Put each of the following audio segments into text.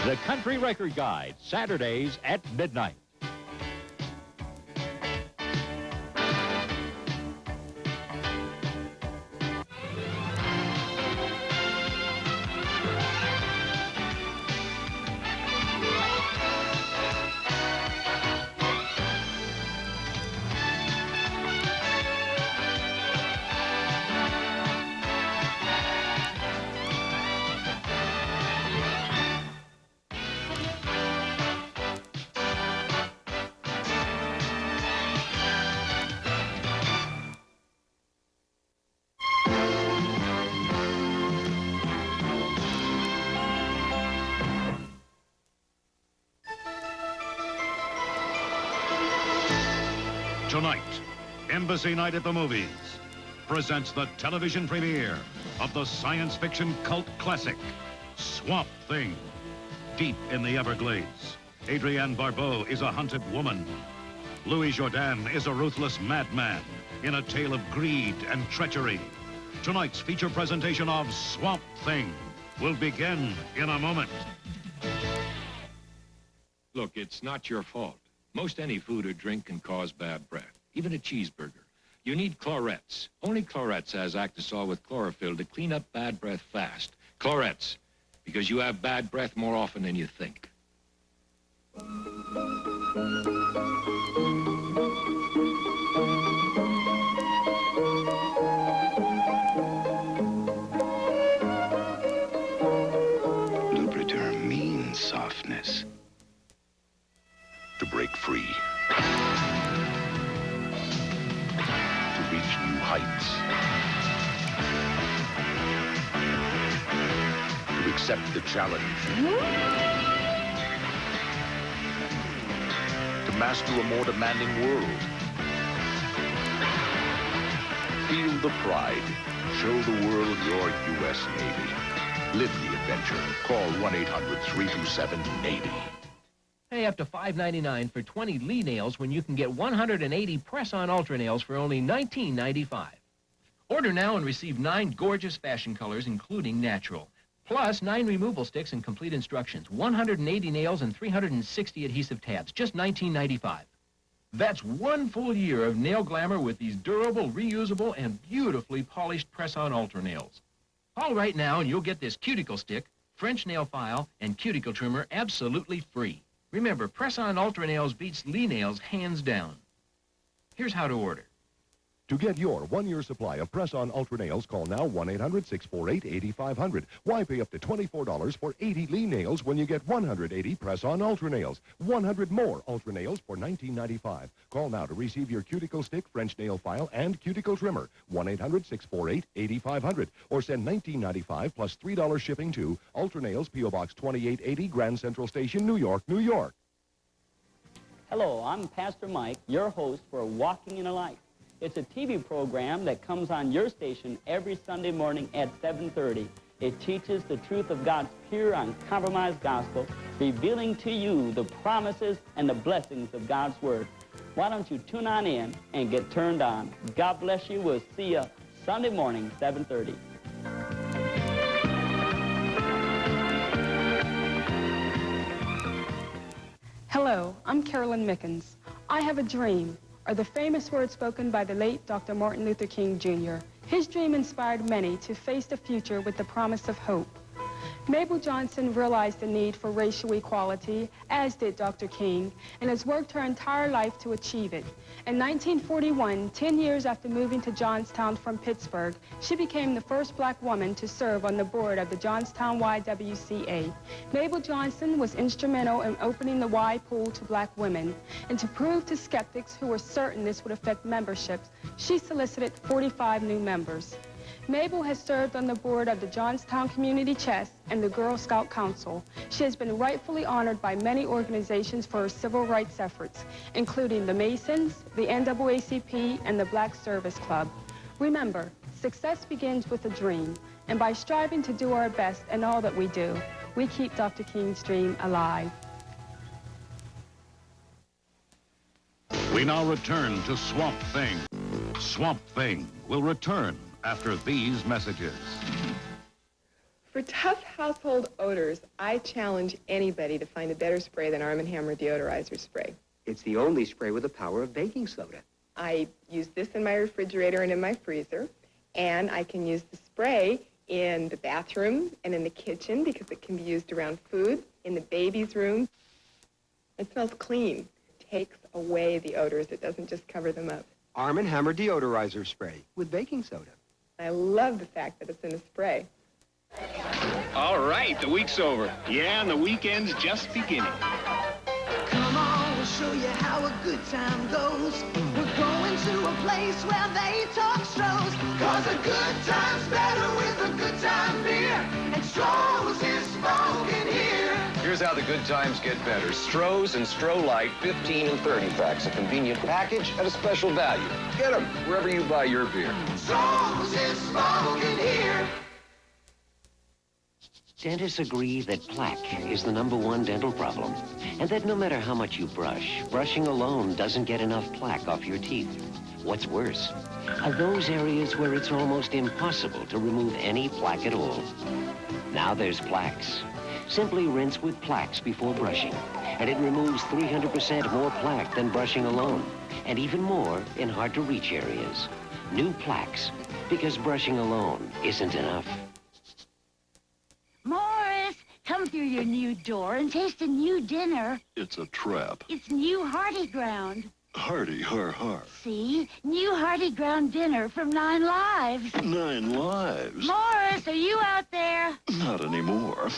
The Country Record Guide, Saturdays at midnight. Tonight, Embassy Night at the Movies presents the television premiere of the science fiction cult classic, Swamp Thing. Deep in the Everglades, Adrienne Barbeau is a hunted woman. Louis Jourdan is a ruthless madman in a tale of greed and treachery. Tonight's feature presentation of Swamp Thing will begin in a moment. Look, it's not your fault. Most any food or drink can cause bad breath, even a cheeseburger. You need Chlorets. Only Chlorets has Actisol with chlorophyll to clean up bad breath fast. Chlorets, because you have bad breath more often than you think. Lubriderm means softness. To break free. To reach new heights. To accept the challenge. To master a more demanding world. Feel the pride. Show the world your U.S. Navy. Live the adventure. Call 1-800-327-NAVY. Pay up to $5.99 for 20 Lee nails when you can get 180 press-on Ultra nails for only $19.95. Order now and receive 9 gorgeous fashion colors, including natural. Plus 9 removal sticks and complete instructions, 180 nails and 360 adhesive tabs, just $19.95. That's one full year of nail glamour with these durable, reusable, and beautifully polished press-on Ultra nails. Call right now and you'll get this cuticle stick, French nail file, and cuticle trimmer absolutely free. Remember, press-on Ultra nails beats Lee nails hands down. Here's how to order. To get your one-year supply of press-on Ultra nails, call now 1-800-648-8500. Why pay up to $24 for 80 Lee nails when you get 180 press-on Ultra nails? 100 more Ultra nails for $19.95. Call now to receive your cuticle stick, French nail file, and cuticle trimmer. 1-800-648-8500. Or send $19.95 plus $3 shipping to Ultra Nails, P.O. Box 2880, Grand Central Station, New York, New York. Hello, I'm Pastor Mike, your host for Walking in a Life. It's a TV program that comes on your station every Sunday morning at 7:30. It teaches the truth of God's pure, uncompromised gospel, revealing to you the promises and the blessings of God's Word. Why don't you tune on in and get turned on? God bless you. We'll see you Sunday morning, 7:30. Hello, I'm Carolyn Mickens. I have a dream, are the famous words spoken by the late Dr. Martin Luther King, Jr. His dream inspired many to face the future with the promise of hope. Mabel Johnson realized the need for racial equality, as did Dr. King, and has worked her entire life to achieve it. In 1941, 10 years after moving to Johnstown from Pittsburgh, she became the first black woman to serve on the board of the Johnstown YWCA. Mabel Johnson was instrumental in opening the Y pool to black women, and to prove to skeptics who were certain this would affect memberships, she solicited 45 new members. Mabel has served on the board of the Johnstown Community Chest and the Girl Scout Council. She has been rightfully honored by many organizations for her civil rights efforts, including the Masons, the WWCP, and the Black Service Club. Remember, success begins with a dream, and by striving to do our best in all that we do, we keep Dr. King's dream alive. We now return to Swamp Thing. Swamp Thing will return after these messages. For For tough household odors, I challenge anybody to find a better spray than Arm & Hammer deodorizer spray. It's the only spray with the power of baking soda. I use this in my refrigerator and in my freezer, and I can use the spray in the bathroom and in the kitchen because it can be used around food, in the baby's room. It smells clean. It takes away the odors. It doesn't just cover them up. Arm & Hammer deodorizer spray with baking soda. I love the fact that it's in a spray. All right, the week's over. Yeah, and the weekend's just beginning. Come on, we'll show you how a good time goes. We're going to a place where they talk Stroh's. Cause a good time's better with a good time beer. And Stroh's is smoking here. Here's how the good times get better. Stroh's and Stroh Light 15 and 30 packs. A convenient package at a special value. Get them wherever you buy your beer. Stroh's is smoking here. Dentists agree that plaque is the #1 dental problem, and that no matter how much you brush, brushing alone doesn't get enough plaque off your teeth. What's worse are those areas where it's almost impossible to remove any plaque at all. Now there's Plaques. Simply rinse with Plaques before brushing, and it removes 300% more plaque than brushing alone, and even more in hard-to-reach areas. New Plaques, because brushing alone isn't enough. Morris, come through your new door and taste a new dinner. It's a trap. It's new Hearty Ground. Hearty, har. See? New Hearty Ground dinner from 9 Lives. 9 Lives? Morris, are you out there? Not anymore.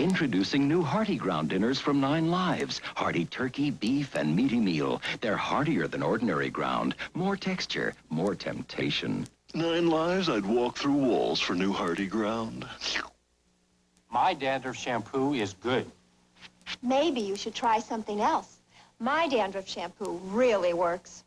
Introducing new Hearty Ground dinners from 9 Lives. Hearty turkey, beef, and meaty meal. They're heartier than ordinary ground. More texture, more temptation. 9 Lives, I'd walk through walls for new Hearty Ground. My dandruff shampoo is good. Maybe you should try something else. My dandruff shampoo really works.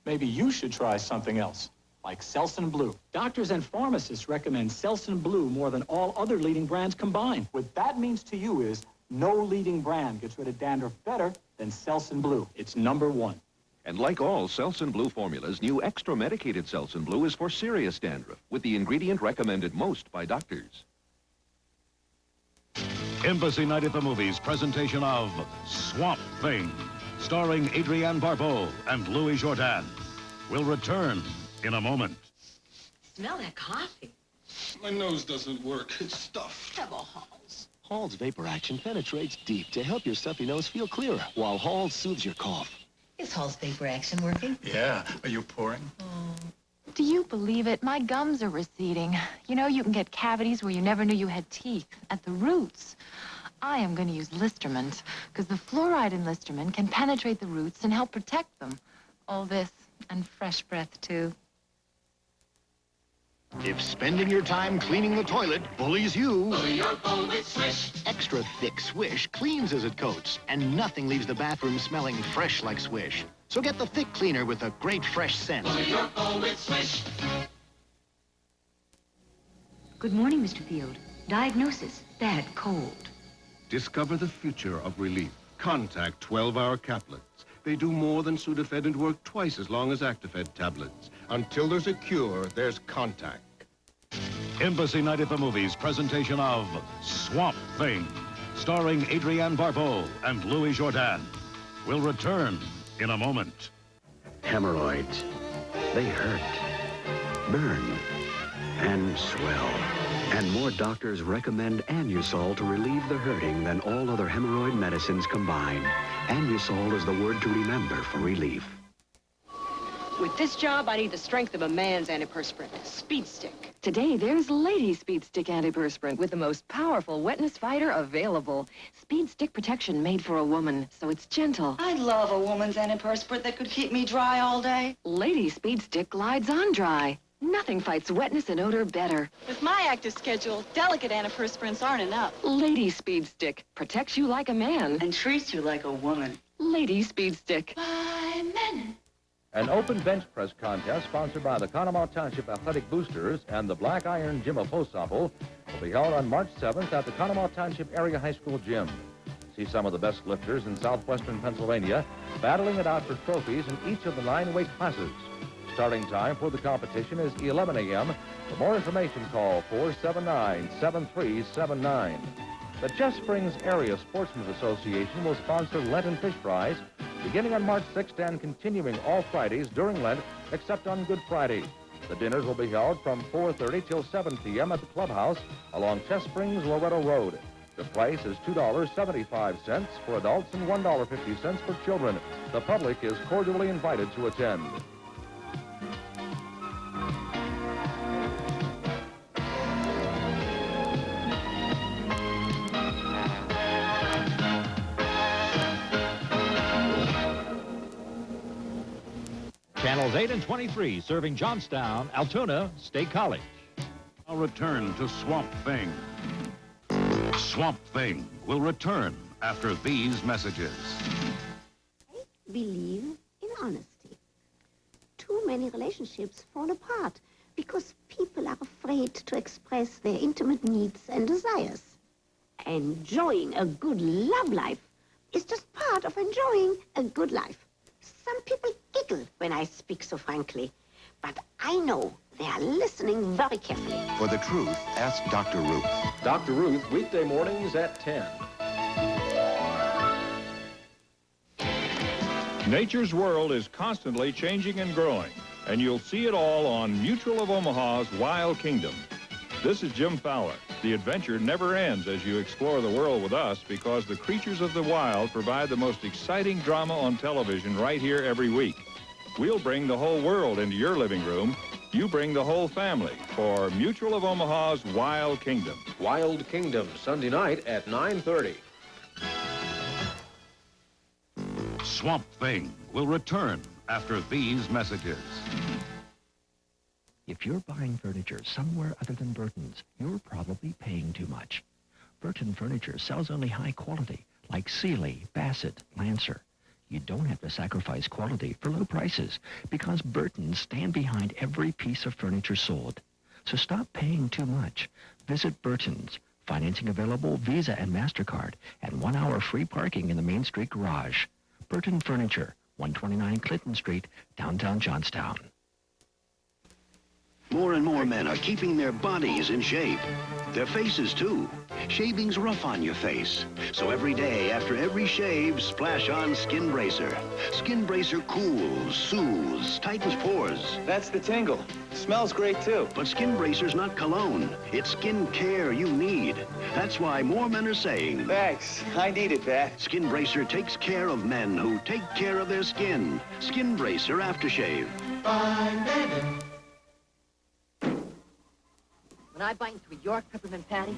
Maybe you should try something else, like Selsun Blue. Doctors and pharmacists recommend Selsun Blue more than all other leading brands combined. What that means to you is no leading brand gets rid of dandruff better than Selsun Blue. It's #1. And like all Selsun Blue formulas, new extra medicated Selsun Blue is for serious dandruff, with the ingredient recommended most by doctors. Embassy Night at the Movies presentation of Swamp Thing, starring Adrienne Barbeau and Louis Jourdan, will return in a moment. Smell that coffee. My nose doesn't work. It's stuffed. Double Halls. Hall's vapor action penetrates deep to help your stuffy nose feel clearer, while Hall soothes your cough. Is Hall's vapor action working? Yeah. Are you pouring? Do you believe it? My gums are receding. You know, you can get cavities where you never knew you had teeth, at the roots. I am going to use Listermint, because the fluoride in Listermint can penetrate the roots and help protect them. All this, and fresh breath, too. If spending your time cleaning the toilet bullies you, Bully your bowl with Swish. extra thick Swish cleans as it coats, and nothing leaves the bathroom smelling fresh like Swish. So get the thick cleaner with a great fresh scent. Bully your bowl with Swish. Good morning, Mr. Field. Diagnosis, bad cold. Discover the future of relief. Contact 12-hour caplets. They do more than Sudafed and work twice as long as Actifed tablets. Until there's a cure, there's Contact. Embassy Night at the Movies presentation of Swamp Thing, starring Adrienne Barbeau and Louis Jourdan, will return in a moment. Hemorrhoids. They hurt, burn, and swell. And more doctors recommend Anusol to relieve the hurting than all other hemorrhoid medicines combined. Anusol is the word to remember for relief. With this job, I need the strength of a man's antiperspirant, Speed Stick. Today, there's Lady Speed Stick Antiperspirant with the most powerful wetness fighter available. Speed Stick protection made for a woman, so it's gentle. I'd love a woman's antiperspirant that could keep me dry all day. Lady Speed Stick glides on dry. Nothing fights wetness and odor better. With my active schedule, delicate antiperspirants aren't enough. Lady Speed Stick protects you like a man. And treats you like a woman. Lady Speed Stick. By men. An open bench press contest sponsored by the Conemaugh Township Athletic Boosters and the Black Iron Gym of Ensemble will be held on March 7th at the Conemaugh Township Area High School Gym. See some of the best lifters in southwestern Pennsylvania battling it out for trophies in each of the 9 weight classes. Starting time for the competition is 11 a.m. For more information, call 479-7379. The Chest Springs Area Sportsmen's Association will sponsor Lenten fish fries beginning on March 6th and continuing all Fridays during Lent, except on Good Friday. The dinners will be held from 4:30 till 7 p.m. at the clubhouse along Chest Springs Loretto Road. The price is $2.75 for adults and $1.50 for children. The public is cordially invited to attend. Channels 8 and 23 serving Johnstown, Altoona State College. I'll return to Swamp Thing. Swamp Thing will return after these messages. I believe in honesty. Too many relationships fall apart because people are afraid to express their intimate needs and desires. Enjoying a good love life is just part of enjoying a good life. Some people giggle when I speak so frankly, but I know they are listening very carefully. For the truth, ask Dr. Ruth. Dr. Ruth, weekday mornings at 10. Nature's world is constantly changing and growing, and you'll see it all on Mutual of Omaha's Wild Kingdom. This is Jim Fowler. The adventure never ends as you explore the world with us, because the creatures of the wild provide the most exciting drama on television right here every week. We'll bring the whole world into your living room. You bring the whole family for Mutual of Omaha's Wild Kingdom. Wild Kingdom, Sunday night at 9:30. Swamp Thing will return after these messages. If you're buying furniture somewhere other than Burton's, you're probably paying too much. Burton Furniture sells only high quality, like Sealy, Bassett, Lancer. You don't have to sacrifice quality for low prices, because Burton's stand behind every piece of furniture sold. So stop paying too much. Visit Burton's. Financing available, Visa and MasterCard, and 1 hour free parking in the Main Street garage. Burton Furniture, 129 Clinton Street, downtown Johnstown. More and more men are keeping their bodies in shape. Their faces, too. Shaving's rough on your face. So every day, after every shave, splash on Skin Bracer. Skin Bracer cools, soothes, tightens pores. That's the tingle. Smells great, too. But Skin Bracer's not cologne. It's skin care you need. That's why more men are saying... Thanks. I need it, Dad. Skin Bracer takes care of men who take care of their skin. Skin Bracer Aftershave. Fine, baby. When I bite into a York peppermint patty,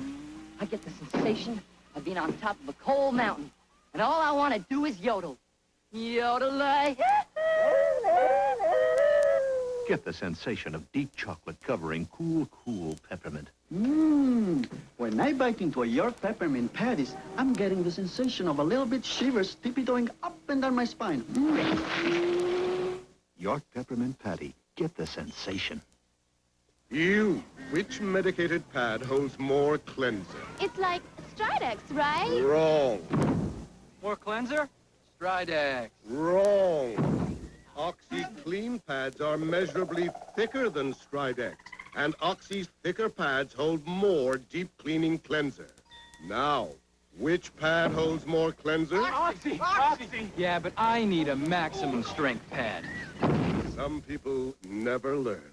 I get the sensation of being on top of a cold mountain. And all I want to do is yodel. Yodel-ay. Get the sensation of deep chocolate covering cool peppermint. When I bite into a York peppermint patties, I'm getting the sensation of a little bit shivers tippy-toeing up and down my spine. York peppermint patty. Get the sensation. You, which medicated pad holds more cleanser? It's like Stridex, right? Wrong. More cleanser? Stridex. Wrong. OxyClean pads are measurably thicker than Stridex, and Oxy's thicker pads hold more deep cleaning cleanser. Now, which pad holds more cleanser? Oxy! Yeah, but I need a maximum strength pad. Some people never learn.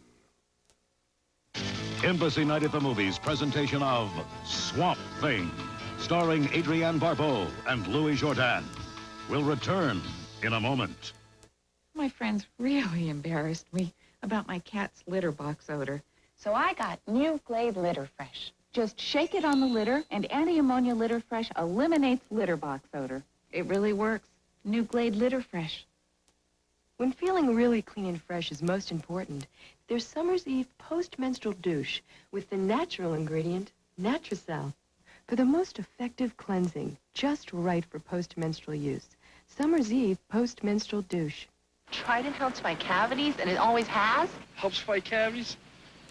Embassy Night at the Movies presentation of Swamp Thing, starring Adrienne Barbeau and Louis Jourdan, will return in a moment. My friends really embarrassed me about my cat's litter box odor. So I got New Glade Litter Fresh. Just shake it on the litter, and anti-ammonia Litter Fresh eliminates litter box odor. It really works. New Glade Litter Fresh. When feeling really clean and fresh is most important, there's Summer's Eve post-menstrual douche with the natural ingredient, Natracel. For the most effective cleansing, just right for post-menstrual use. Summer's Eve post-menstrual douche. Trident helps my cavities, and it always has? Helps fight cavities?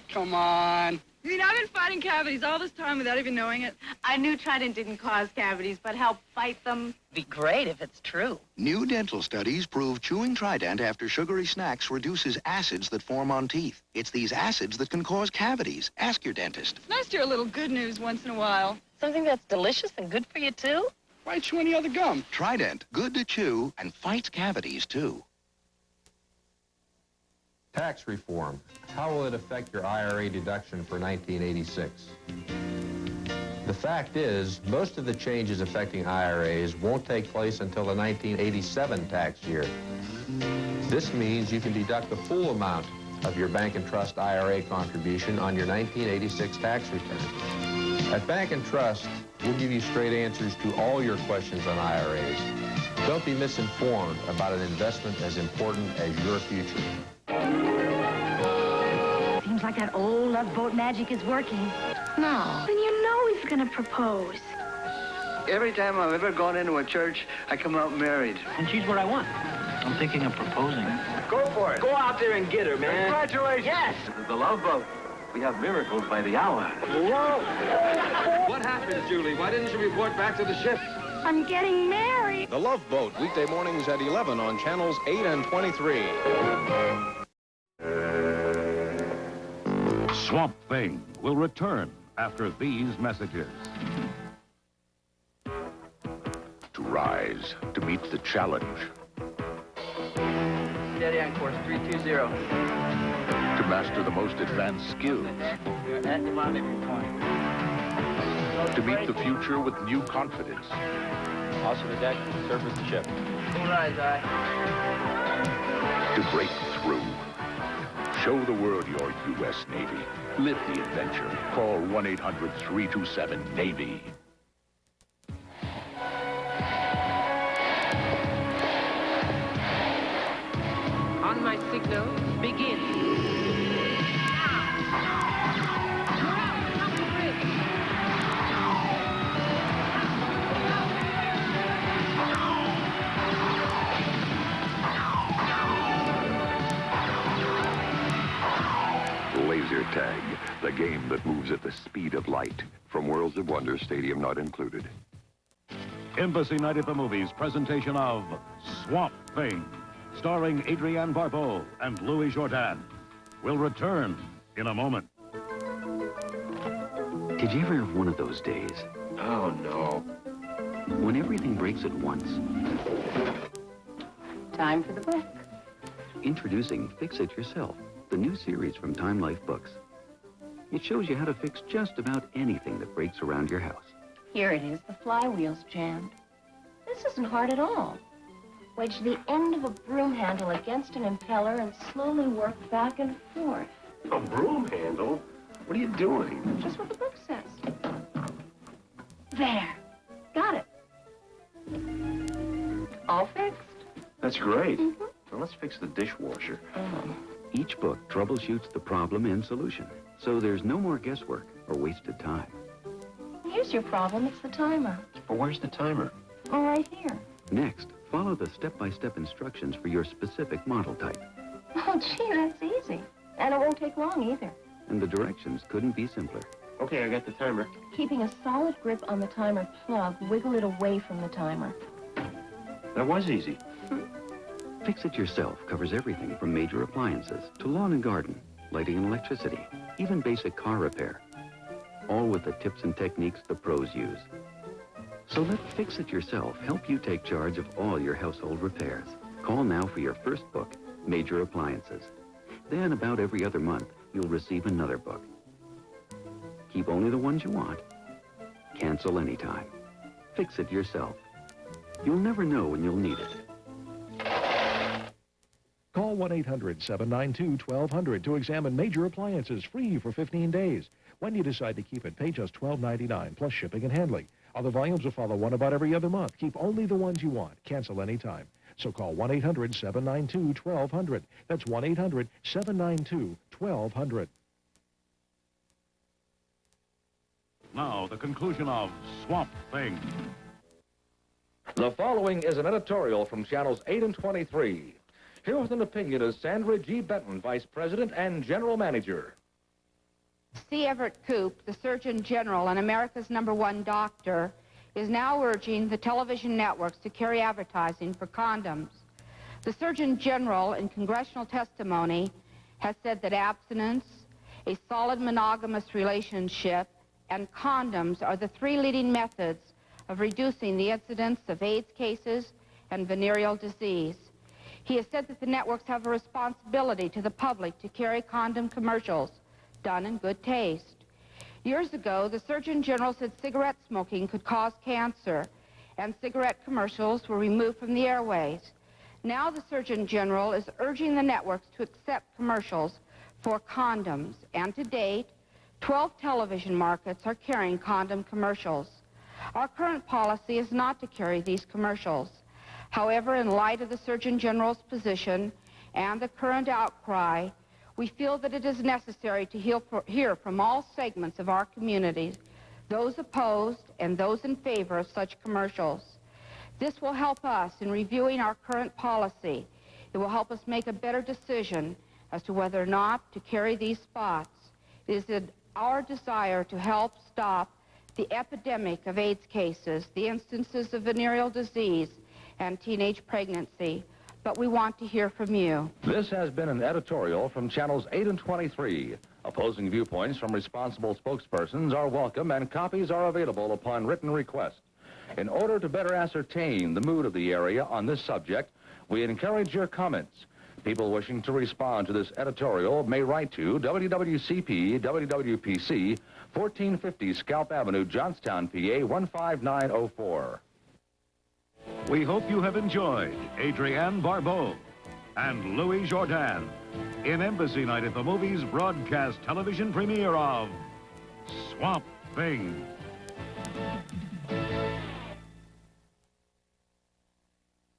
Come on. You mean I've been fighting cavities all this time without even knowing it? I knew Trident didn't cause cavities, but help fight them. Be great if it's true. New dental studies prove chewing Trident after sugary snacks reduces acids that form on teeth. It's these acids that can cause cavities. Ask your dentist. It's nice to hear a little good news once in a while. Something that's delicious and good for you, too? Why chew any other gum? Trident, good to chew and fights cavities, too. Tax reform. How will it affect your IRA deduction for 1986? The fact is, most of the changes affecting IRAs won't take place until the 1987 tax year. This means you can deduct the full amount of your Bank and Trust IRA contribution on your 1986 tax return. At Bank and Trust, we'll give you straight answers to all your questions on IRAs. Don't be misinformed about an investment as important as your future. Seems like that old love boat magic is working. No. Then you know he's gonna propose. Every time I've ever gone into a church, I come out married. And she's what I want. I'm thinking of proposing. Go for it. Go out there and get her, man. Congratulations. Yes. The Love Boat. We have miracles by the hour. Whoa. What happened, Julie? Why didn't you report back to the ship? I'm getting married. The Love Boat, weekday mornings at 11 on channels 8 and 23. Swamp Thing will return after these messages. To rise, to meet the challenge, Steady on course 320. to master the most advanced skills, to meet the future with new confidence. Also the deck, surface the ship. Full rise, aye. To break through. Show the world your U.S. Navy. Live the adventure. Call 1-800-327-NAVY. On my signal, begin. Laser Tag, the game that moves at the speed of light. From Worlds of Wonder Stadium not included. Embassy Night at the Movies presentation of Swamp Thing, starring Adrienne Barbeau and Louis Jourdan, will return in a moment. Did you ever have one of those days? Oh, no. When everything breaks at once? Time for the book. Introducing Fix It Yourself, the new series from Time Life Books. It shows you how to fix just about anything that breaks around your house. Here it is, the flywheel's jammed. This isn't hard at all. Wedge the end of a broom handle against an impeller and slowly work back and forth. A broom handle? What are you doing? Just what the book says. There. Got it. All fixed. That's great. Now let's fix the dishwasher. Each book troubleshoots the problem and solution, so there's no more guesswork or wasted time. Here's your problem. It's the timer. But where's the timer? Oh, right here. Next, follow the step-by-step instructions for your specific model type. Oh, gee, that's easy. And it won't take long either. And the directions couldn't be simpler. Okay, I got the timer. Keeping a solid grip on the timer plug, wiggle it away from the timer. That was easy. Fix It Yourself covers everything from major appliances to lawn and garden, lighting and electricity, even basic car repair. All with the tips and techniques the pros use. So let Fix It Yourself help you take charge of all your household repairs. Call now for your first book, Major Appliances. Then about every other month, you'll receive another book. Keep only the ones you want. Cancel anytime. Fix It Yourself. You'll never know when you'll need it. Call 1-800-792-1200 to examine Major Appliances free for 15 days. When you decide to keep it, pay just $12.99 plus shipping and handling. Other volumes will follow one about every other month. Keep only the ones you want. Cancel anytime. So call 1-800-792-1200. That's 1-800-792-1200. Now, the conclusion of Swamp Thing. The following is an editorial from channels 8 and 23. Here with an opinion is Sandra G. Benton, Vice President and General Manager. C. Everett Koop, the Surgeon General and America's #1 doctor, is now urging the television networks to carry advertising for condoms. The Surgeon General, in congressional testimony, has said that abstinence, a solid monogamous relationship, and condoms are the 3 leading methods of reducing the incidence of AIDS cases and venereal disease. He has said that the networks have a responsibility to the public to carry condom commercials done in good taste. Years ago, the Surgeon General said cigarette smoking could cause cancer, and cigarette commercials were removed from the airways. Now the Surgeon General is urging the networks to accept commercials for condoms, and to date, 12 television markets are carrying condom commercials. Our current policy is not to carry these commercials. However, in light of the Surgeon General's position and the current outcry, we feel that it is necessary to hear from all segments of our community, those opposed and those in favor of such commercials. This will help us in reviewing our current policy. It will help us make a better decision as to whether or not to carry these spots. It is our desire to help stop the epidemic of AIDS cases, the instances of venereal disease, and teenage pregnancy. But we want to hear from you. This has been an editorial from Channels 8 and 23. Opposing viewpoints from responsible spokespersons are welcome, and copies are available upon written request. In order to better ascertain the mood of the area on this subject, we encourage your comments. People wishing to respond to this editorial may write to WWCP, WWPC, 1450 Scalp Avenue, Johnstown, PA, 15904. We hope you have enjoyed Adrienne Barbeau and Louis Jourdan in Embassy Night at the Movies broadcast television premiere of Swamp Thing.